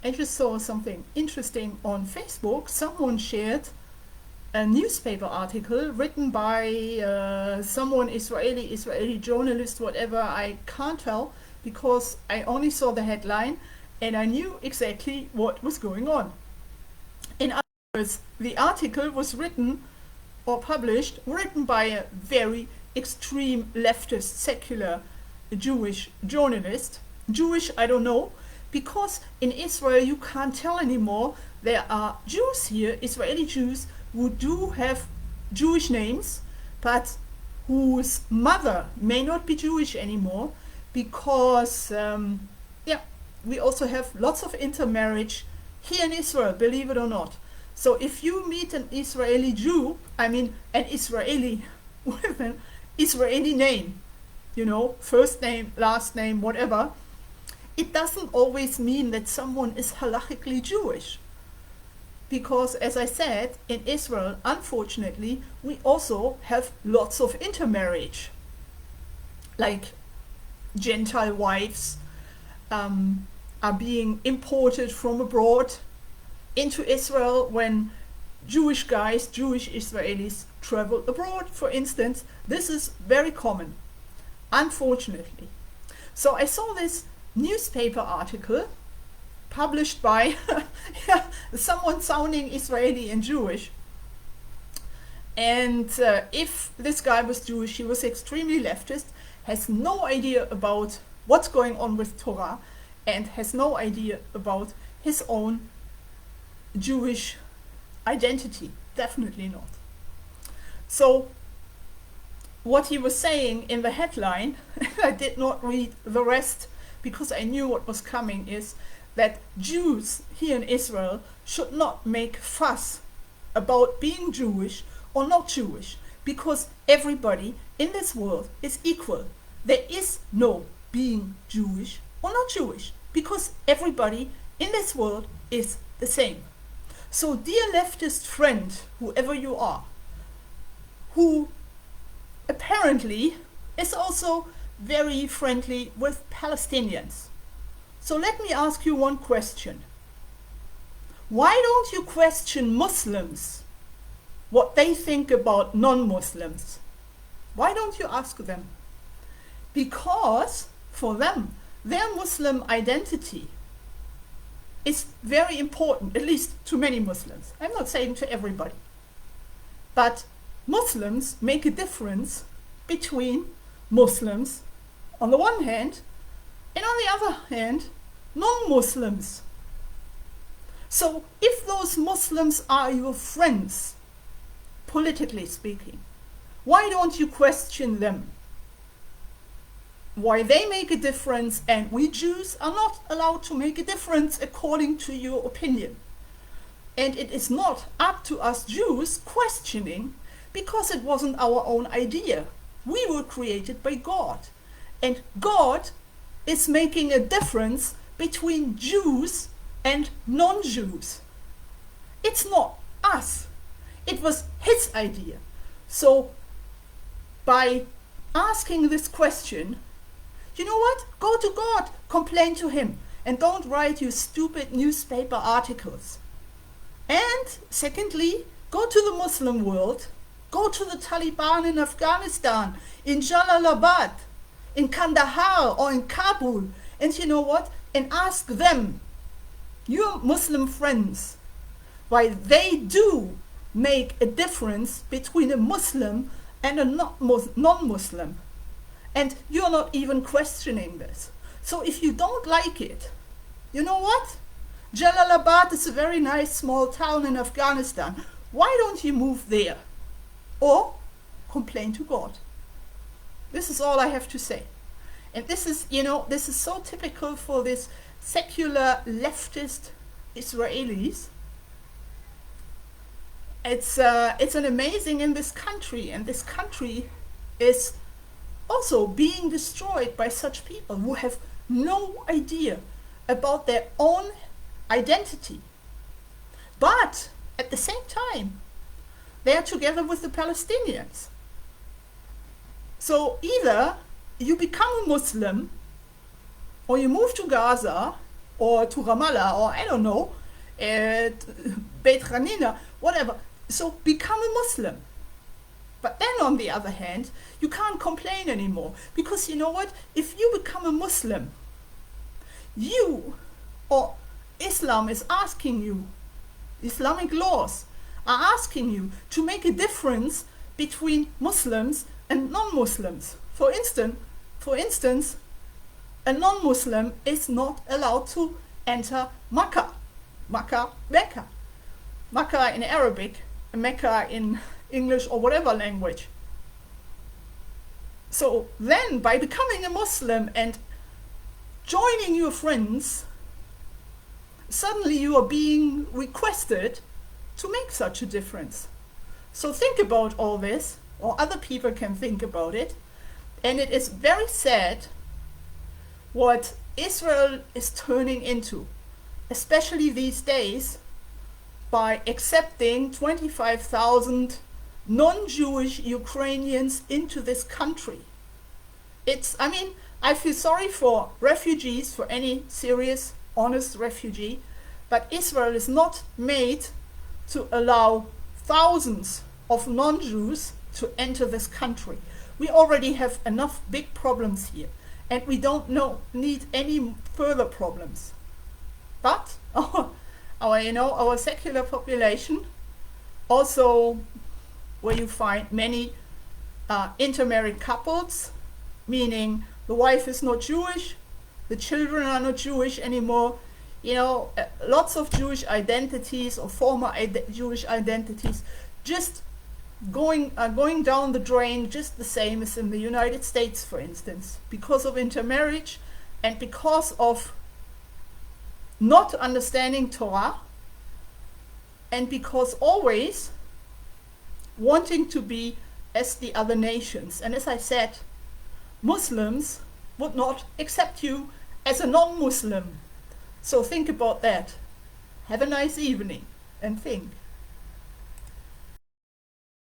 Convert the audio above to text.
I just saw something interesting on Facebook. Someone shared a newspaper article written by someone Israeli journalist, whatever. I can't tell because I only saw the headline and I knew exactly what was going on. In other words, the article was written by a very extreme leftist secular Jewish journalist. Jewish, I don't know, because in Israel you can't tell anymore. There are Jews here, Israeli Jews, who do have Jewish names, but whose mother may not be Jewish anymore, because we also have lots of intermarriage here in Israel, believe it or not. So if you meet an Israeli Jew, I mean an Israeli with an Israeli name, you know, first name, last name, whatever, it doesn't always mean that someone is halachically Jewish. Because, as I said, in Israel, unfortunately, we also have lots of intermarriage. Like Gentile wives are being imported from abroad into Israel when Jewish guys, Jewish Israelis travel abroad, for instance. This is very common, unfortunately. So I saw this newspaper article published by someone sounding Israeli and Jewish. And if this guy was Jewish, he was extremely leftist, has no idea about what's going on with Torah, and has no idea about his own Jewish identity. Definitely not. So what he was saying in the headline, I did not read the rest because I knew what was coming, is that Jews here in Israel should not make fuss about being Jewish or not Jewish, because everybody in this world is equal. There is no being Jewish or not Jewish, because everybody in this world is the same. So dear leftist friend, whoever you are, who apparently is also very friendly with Palestinians. So let me ask you one question. Why don't you question Muslims, what they think about non-Muslims? Why don't you ask them? Because for them, their Muslim identity is very important, at least to many Muslims. I'm not saying to everybody. But Muslims make a difference between Muslims on the one hand, and on the other hand, non-Muslims. So if those Muslims are your friends, politically speaking, why don't you question them? Why they make a difference and we Jews are not allowed to make a difference according to your opinion. And it is not up to us Jews questioning, because it wasn't our own idea. We were created by God. And God is making a difference between Jews and non-Jews. It's not us. It was his idea. So by asking this question, you know what? Go to God, complain to him, and don't write your stupid newspaper articles. And secondly, go to the Muslim world, go to the Taliban in Afghanistan, in Jalalabad, in Kandahar or in Kabul, and you know what? And ask them, your Muslim friends, why they do make a difference between a Muslim and a non-Muslim. And you're not even questioning this. So if you don't like it, you know what? Jalalabad is a very nice small town in Afghanistan. Why don't you move there? Or complain to God. This is all I have to say. And this is, this is so typical for this secular leftist Israelis. It's an amazing in this country, and this country is also being destroyed by such people who have no idea about their own identity. But at the same time, they are together with the Palestinians. So either you become a Muslim or you move to Gaza or to Ramallah, or I don't know, Beit Hanina, whatever. So become a Muslim. But then on the other hand, you can't complain anymore, because you know what? If you become a Muslim, you, or Islam is asking you, Islamic laws are asking you to make a difference between Muslims and non-Muslims. For instance, a non-Muslim is not allowed to enter Makkah. Mecca in Arabic, Mecca in English or whatever language. So then, by becoming a Muslim and joining your friends, suddenly you are being requested to make such a difference. So think about all this, or other people can think about it, and it is very sad what Israel is turning into, especially these days, by accepting 25,000 non-Jewish Ukrainians into this country. I feel sorry for refugees, for any serious, honest refugee, but Israel is not made to allow thousands of non-Jews to enter this country. We already have enough big problems here, and we don't need any further problems. But our secular population, also where you find many intermarried couples, meaning the wife is not Jewish, the children are not Jewish anymore, lots of Jewish identities or former Jewish identities just going down the drain, just the same as in the United States, for instance, because of intermarriage and because of not understanding Torah, and because always wanting to be as the other nations. And as I said, Muslims would not accept you as a non-Muslim. So think about that. Have a nice evening and think.